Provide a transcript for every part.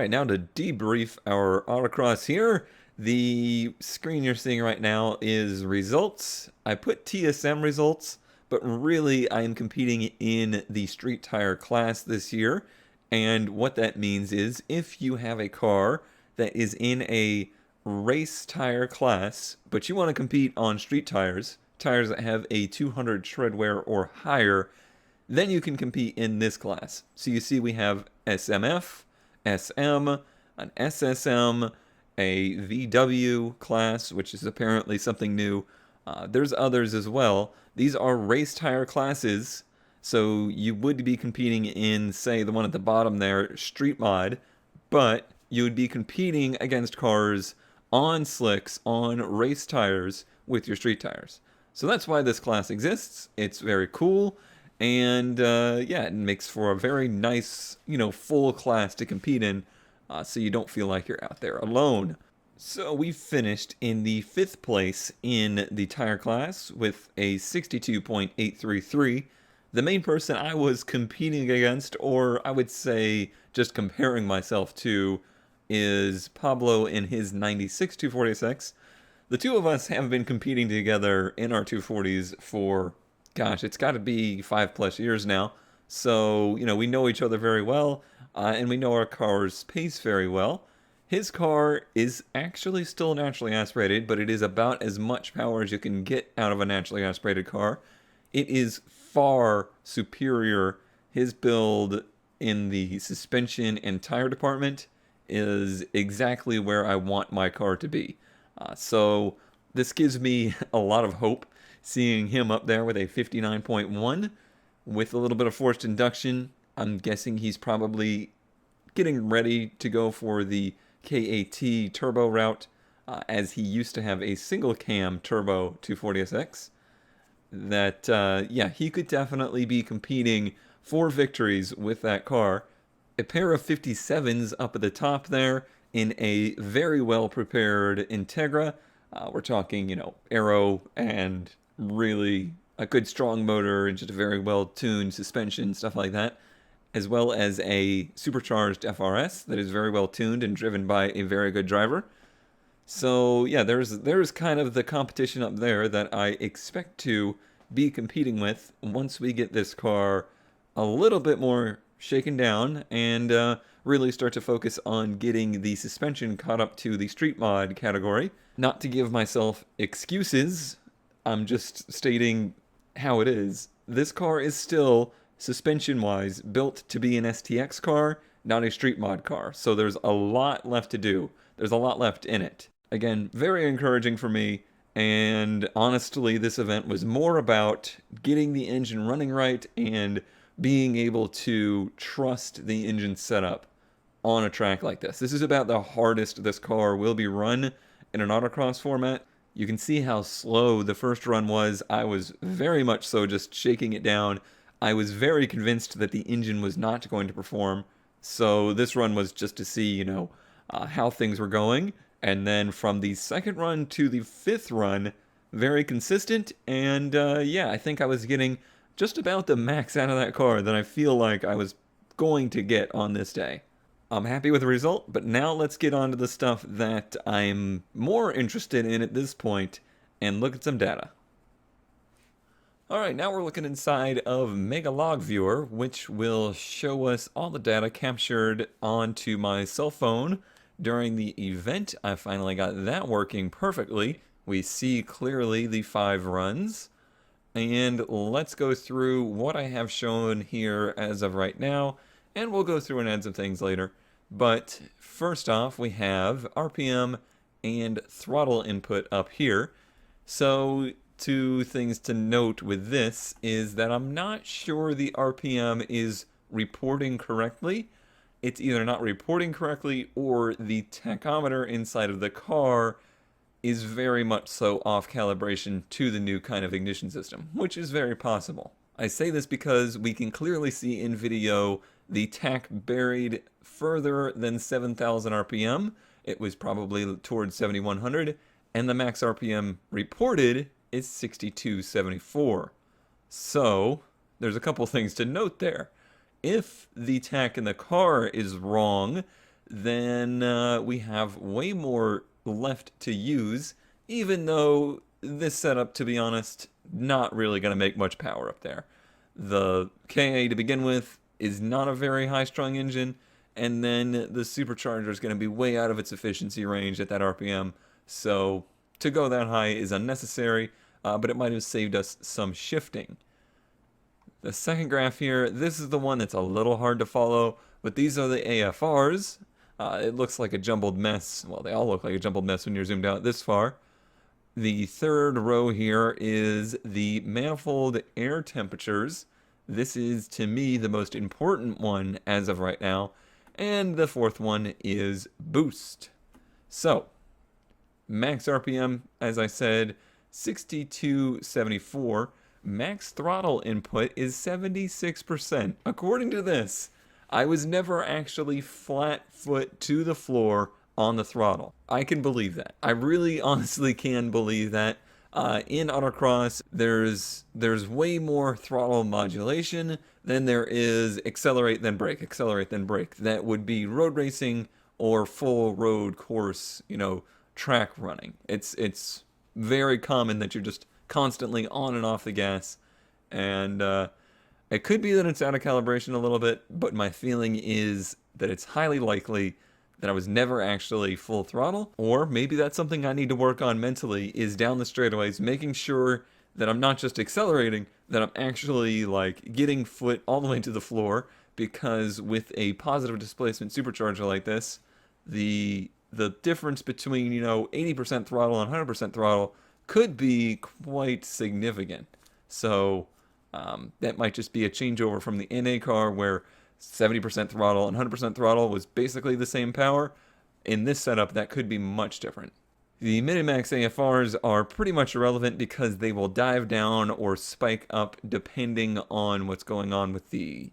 Alright, now to debrief our Autocross here. The screen you're seeing right now is results. I put TSM results, but really I am competing in the street tire class this year. And what that means is if you have a car that is in a race tire class, but you want to compete on street tires, tires that have a 200 tread wear or higher, then you can compete in this class. So you see we have SMF, SM, an SSM, a VW class, which is apparently something new. There's others as well. These are race tire classes, so you would be competing in, say, the one at the bottom there, Street Mod, but you would be competing against cars on slicks, on race tires, with your street tires. So that's why this class exists. It's very cool. And yeah, it makes for a very nice, full class to compete in, so you don't feel like you're out there alone. So we finished in the 5th place in the tire class with a 62.833. The main person I was competing against, or I would say just comparing myself to, is Pablo in his 96 240SX. The two of us have been competing together in our 240s for, gosh, it's got to be 5+ years now. So, we know each other very well, and we know our car's pace very well. His car is actually still naturally aspirated, but it is about as much power as you can get out of a naturally aspirated car. It is far superior. His build in the suspension and tire department is exactly where I want my car to be. So this gives me a lot of hope, seeing him up there with a 59.1 with a little bit of forced induction. I'm guessing he's probably getting ready to go for the KAT turbo route, as he used to have a single cam turbo 240SX. That, yeah, he could definitely be competing for victories with that car. A pair of 57s up at the top there in a very well prepared Integra. We're talking, aero and really a good strong motor and just a very well tuned suspension, stuff like that, as well as a supercharged FRS that is very well tuned and driven by a very good driver. So yeah, there's kind of the competition up there that I expect to be competing with once we get this car a little bit more shaken down and really start to focus on getting the suspension caught up to the street mod category. Not to give myself excuses, I'm just stating how it is. This car is still, suspension-wise, built to be an STX car, not a street mod car. So there's a lot left to do. There's a lot left in it. Again, very encouraging for me, and honestly, this event was more about getting the engine running right and being able to trust the engine setup on a track like this. This is about the hardest this car will be run in an autocross format. You can see how slow the first run was. I was very much so just shaking it down. I was very convinced that the engine was not going to perform. So this run was just to see, how things were going. And then from the 2nd run to the 5th run, very consistent. And yeah, I think I was getting just about the max out of that car that I feel like I was going to get on this day. I'm happy with the result, but now let's get on to the stuff that I'm more interested in at this point and look at some data. Alright, now we're looking inside of Mega Log Viewer, which will show us all the data captured onto my cell phone during the event. I finally got that working perfectly. We see clearly the 5 runs. And let's go through what I have shown here as of right now, and we'll go through and add some things later. But first off, we have RPM and throttle input up here. So 2 things to note with this is that I'm not sure the RPM is reporting correctly. It's either not reporting correctly or the tachometer inside of the car is very much so off calibration to the new kind of ignition system, which is very possible. I say this because we can clearly see in video the tach buried further than 7,000 RPM. It was probably towards 7,100, and the max RPM reported is 6,274. So there's a couple things to note there. If the tach in the car is wrong, then we have way more left to use, even though this setup, to be honest, not really going to make much power up there. The KA to begin with is not a very high-strung engine, and then the supercharger is going to be way out of its efficiency range at that RPM, so to go that high is unnecessary, but it might have saved us some shifting. The second graph here, this is the one that's a little hard to follow, but these are the AFRs. It looks like a jumbled mess. Well, they all look like a jumbled mess when you're zoomed out this far. The third row here is the manifold air temperatures. This is, to me, the most important one as of right now. And the fourth one is boost. So, max RPM, as I said, 6274. Max throttle input is 76%. According to this, I was never actually flat foot to the floor on the throttle. I can believe that. I really honestly can believe that. In Autocross, there's way more throttle modulation than there is accelerate then brake, accelerate then brake. That would be road racing or full road course, track running. It's very common that you're just constantly on and off the gas, and it could be that it's out of calibration a little bit, but my feeling is that it's highly likely that I was never actually full throttle, or maybe that's something I need to work on mentally, is down the straightaways, making sure that I'm not just accelerating, that I'm actually getting foot all the way to the floor, because with a positive displacement supercharger like this, the difference between, 80% throttle and 100% throttle could be quite significant. So that might just be a changeover from the NA car where 70% throttle and 100% throttle was basically the same power. In this setup, that could be much different. The Minimax AFRs are pretty much irrelevant because they will dive down or spike up depending on what's going on with the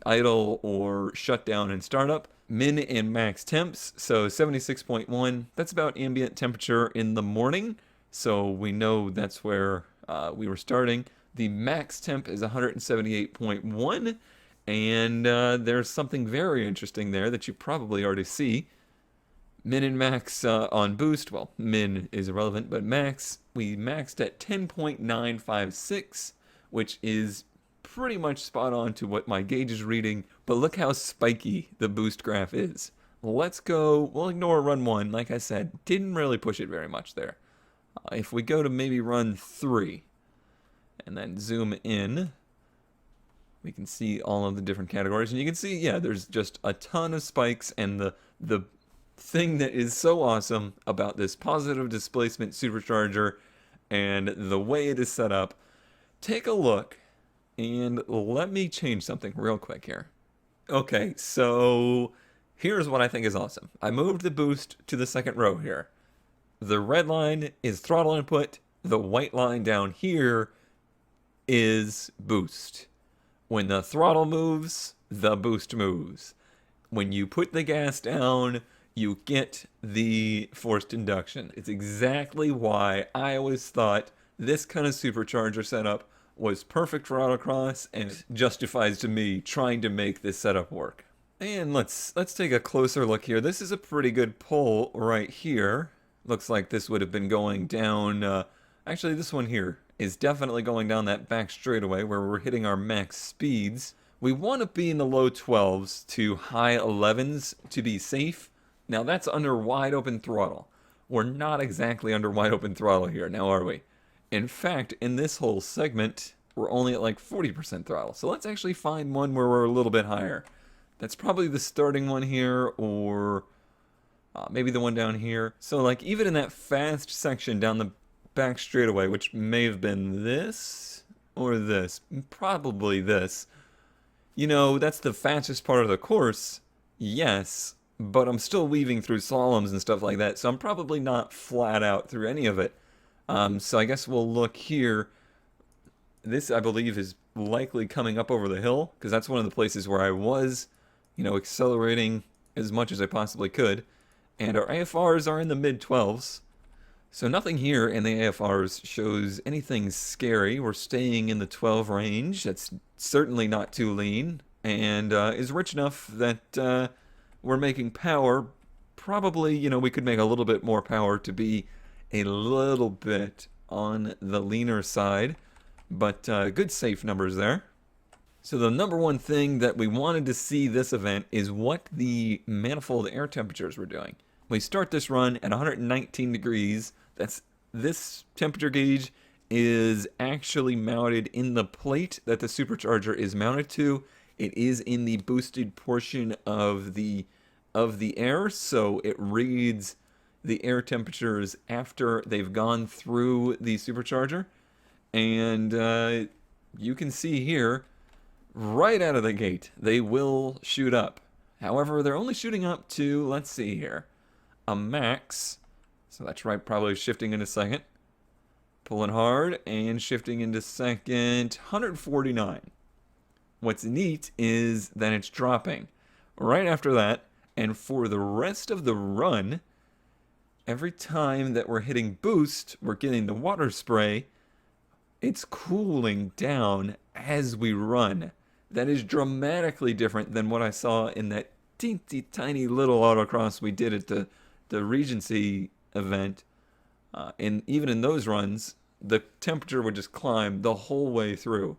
idle or shutdown and startup. Min and max temps, so 76.1, that's about ambient temperature in the morning, so we know that's where we were starting. The max temp is 178.1, and there's something very interesting there that you probably already see. Min and max on boost, well, min is irrelevant, but max, we maxed at 10.956, which is pretty much spot on to what my gauge is reading, but look how spiky the boost graph is. Let's go, we'll ignore run 1, like I said, didn't really push it very much there. If we go to maybe run 3, and then zoom in, we can see all of the different categories, and you can see, yeah, there's just a ton of spikes, and the thing that is so awesome about this positive displacement supercharger and the way it is set up, take a look, and let me change something real quick here. Okay, so here's what I think is awesome. I moved the boost to the second row here. The red line is throttle input, the white line down here is boost. When the throttle moves, the boost moves. When you put the gas down, you get the forced induction. It's exactly why I always thought this kind of supercharger setup was perfect for Autocross and justifies to me trying to make this setup work. And let's take a closer look here. This is a pretty good pull right here. Looks like this would have been going down, actually this one here is definitely going down that back straightaway where we're hitting our max speeds. We want to be in the low 12s to high 11s to be safe. Now that's under wide open throttle. We're not exactly under wide open throttle here, now are we? In fact, in this whole segment, we're only at like 40% throttle. So let's actually find one where we're a little bit higher. That's probably the starting one here, or maybe the one down here. So like even in that fast section down the back straightaway, which may have been this or this, probably this. That's the fastest part of the course, yes, but I'm still weaving through slaloms and stuff like that, so I'm probably not flat out through any of it. So I guess we'll look here. This, I believe, is likely coming up over the hill, because that's one of the places where I was, accelerating as much as I possibly could. And our AFRs are in the mid-12s. So nothing here in the AFRs shows anything scary. We're staying in the 12 range. That's certainly not too lean, and is rich enough that we're making power. Probably, we could make a little bit more power to be a little bit on the leaner side, but good safe numbers there. So the number one thing that we wanted to see this event is what the manifold air temperatures were doing. We start this run at 119 degrees. This temperature gauge is actually mounted in the plate that the supercharger is mounted to. It is in the boosted portion of the air, so it reads the air temperatures after they've gone through the supercharger. And you can see here, right out of the gate, they will shoot up. However, they're only shooting up to, let's see here, a max. So that's right, probably shifting into second. Pulling hard and shifting into second, 149. What's neat is that it's dropping right after that. And for the rest of the run, every time that we're hitting boost, we're getting the water spray. It's cooling down as we run. That is dramatically different than what I saw in that teensy tiny little autocross we did at the Regency event. And even in those runs, the temperature would just climb the whole way through.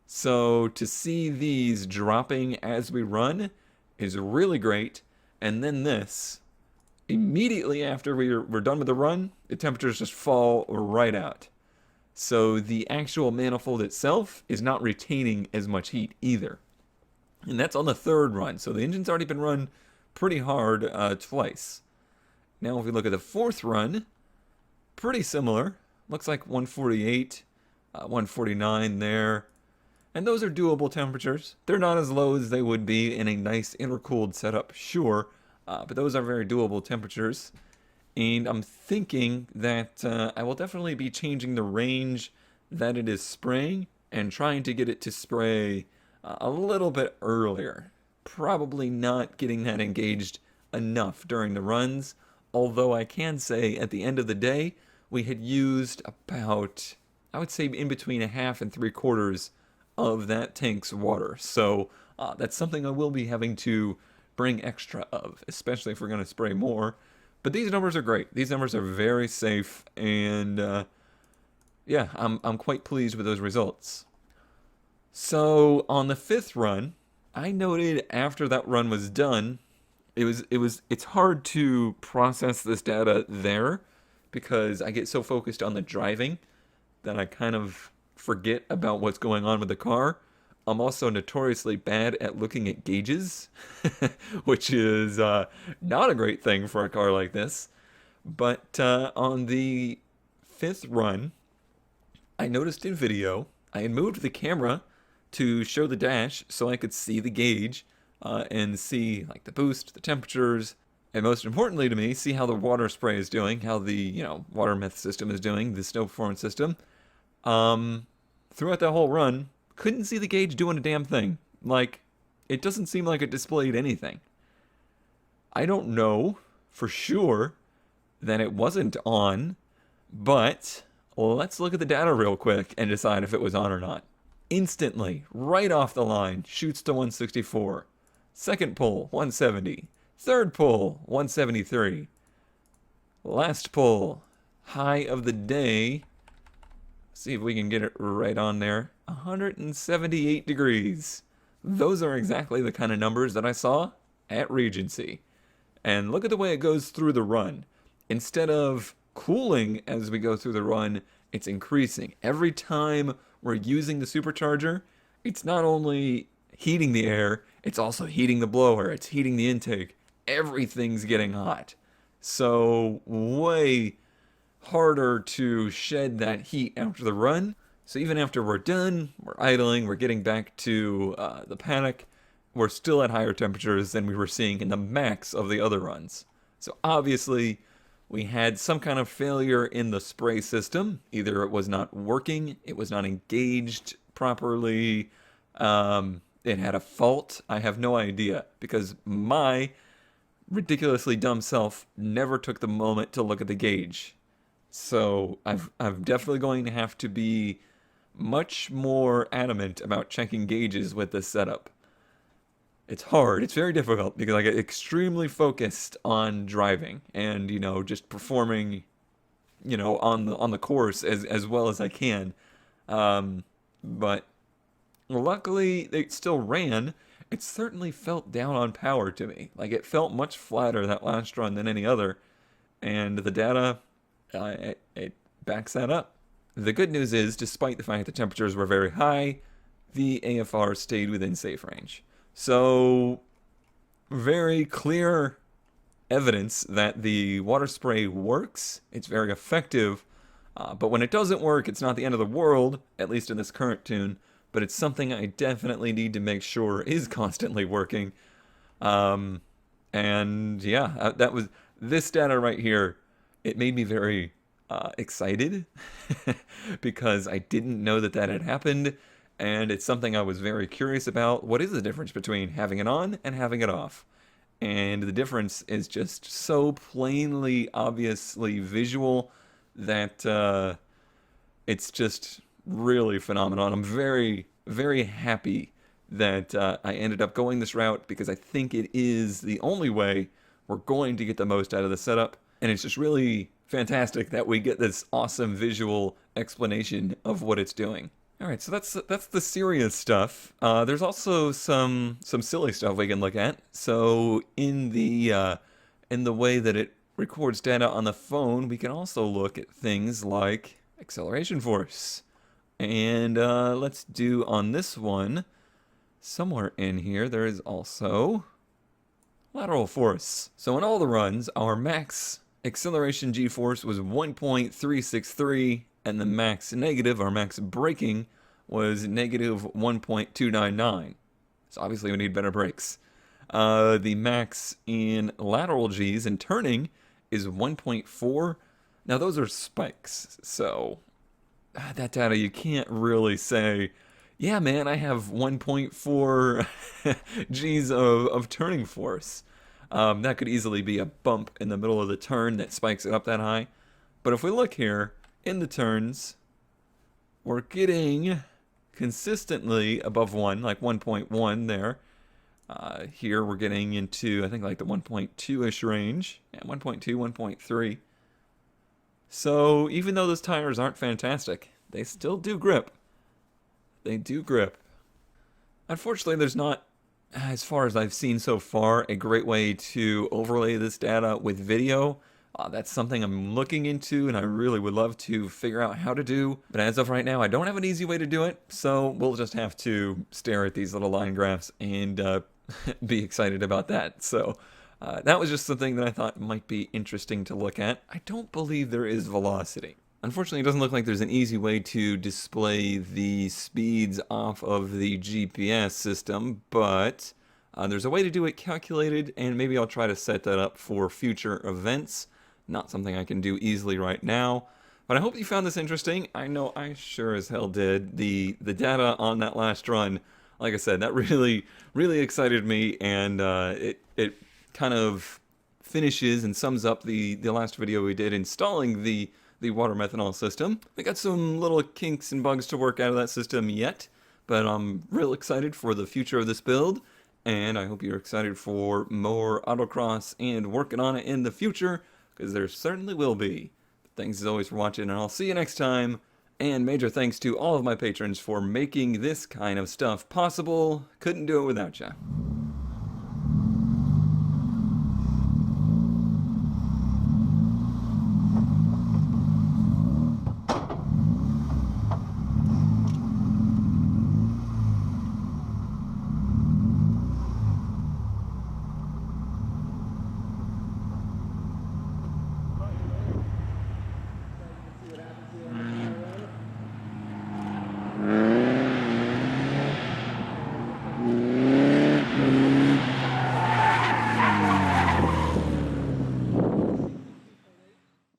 So to see these dropping as we run is really great. And then this, immediately after we're done with the run, the temperatures just fall right out. So the actual manifold itself is not retaining as much heat either. And that's on the third run. So the engine's already been run pretty hard twice. Now if we look at the fourth run, pretty similar. Looks like 148, 149 there. And those are doable temperatures. They're not as low as they would be in a nice intercooled setup, sure. But those are very doable temperatures. And I'm thinking that I will definitely be changing the range that it is spraying and trying to get it to spray a little bit earlier. Probably not getting that engaged enough during the runs. Although I can say at the end of the day, we had used about, I would say, in between a half and 3/4 of that tank's water. So that's something I will be having to bring extra of, especially if we're going to spray more. But these numbers are great. These numbers are very safe, and yeah, I'm quite pleased with those results. So on the fifth run, I noted after that run was done, it's hard to process this data there because I get so focused on the driving that I kind of forget about what's going on with the car. I'm also notoriously bad at looking at gauges, which is not a great thing for a car like this. But on the fifth run, I noticed in video, I had moved the camera to show the dash so I could see the gauge and see like the boost, the temperatures, and most importantly to me, see how the water spray is doing, how the water meth system is doing, the snow performance system. Throughout that whole run, couldn't see the gauge doing a damn thing. Like, it doesn't seem like it displayed anything. I don't know for sure that it wasn't on, but let's look at the data real quick and decide if it was on or not. Instantly, right off the line, shoots to 164. Second pull, 170. Third pull, 173. Last pull, high of the day. See if we can get it right on there. 178 degrees. Those are exactly the kind of numbers that I saw at Regency. And look at the way it goes through the run. Instead of cooling as we go through the run, it's increasing. Every time we're using the supercharger, it's not only heating the air, it's also heating the blower, it's heating the intake. Everything's getting hot. So way harder to shed that heat after the run. So even after we're done, we're idling, we're getting back to the paddock, we're still at higher temperatures than we were seeing in the max of the other runs. So obviously, we had some kind of failure in the spray system. Either it was not working, it was not engaged properly, it had a fault. I have no idea, because my ridiculously dumb self never took the moment to look at the gauge. So I'm definitely going to have to be much more adamant about checking gauges with this setup. it's hard. It's very difficult because I get extremely focused on driving and, just performing, on the course as well as I can. But luckily, it still ran. It certainly felt down on power to me. Like, it felt much flatter that last run than any other. And the data, it backs that up. The good news is, despite the fact the temperatures were very high, the AFR stayed within safe range. So, very clear evidence that the water spray works. It's very effective. But when it doesn't work, it's not the end of the world, at least in this current tune. But it's something I definitely need to make sure is constantly working. And yeah, that was this data right here. It made me very excited because I didn't know that that had happened. And it's something I was very curious about. What is the difference between having it on and having it off? And the difference is just so plainly, obviously visual that it's just really phenomenal. I'm very, very happy that I ended up going this route because I think it is the only way we're going to get the most out of the setup. And it's just really fantastic that we get this awesome visual explanation of what it's doing. All right, so that's the serious stuff. There's also some silly stuff we can look at. So in the way that it records data on the phone, we can also look at things like acceleration force. And let's do on this one, somewhere in here, there is also lateral force. So in all the runs, our max acceleration g-force was 1.363, and the max negative, our max braking, was negative 1.299. So obviously we need better brakes. The max in lateral G's and turning is 1.4. Now those are spikes, so that data you can't really say, yeah man, I have 1.4 G's of turning force. That could easily be a bump in the middle of the turn that spikes it up that high. But if we look here, in the turns, we're getting consistently above 1, like 1.1 there. Here we're getting into, I think, like the 1.2-ish range. Yeah, 1.2, 1.3. So even though those tires aren't fantastic, they still do grip. They do grip. Unfortunately, there's not, as far as I've seen so far, a great way to overlay this data with video. That's something I'm looking into, and I really would love to figure out how to do. But as of right now, I don't have an easy way to do it, so we'll just have to stare at these little line graphs and be excited about that. So that was just something that I thought might be interesting to look at. I don't believe there is velocity. Unfortunately, it doesn't look like there's an easy way to display the speeds off of the GPS system, but there's a way to do it calculated, and maybe I'll try to set that up for future events. Not something I can do easily right now, but I hope you found this interesting. I know I sure as hell did. The data on that last run, like I said, that really, really excited me, and it kind of finishes and sums up the last video we did installing the water methanol system. We got some little kinks and bugs to work out of that system yet, but I'm real excited for the future of this build, and I hope you're excited for more autocross and working on it in the future, because there certainly will be. Thanks as always for watching, and I'll see you next time. And major thanks to all of my patrons for making this kind of stuff possible. Couldn't do it without you.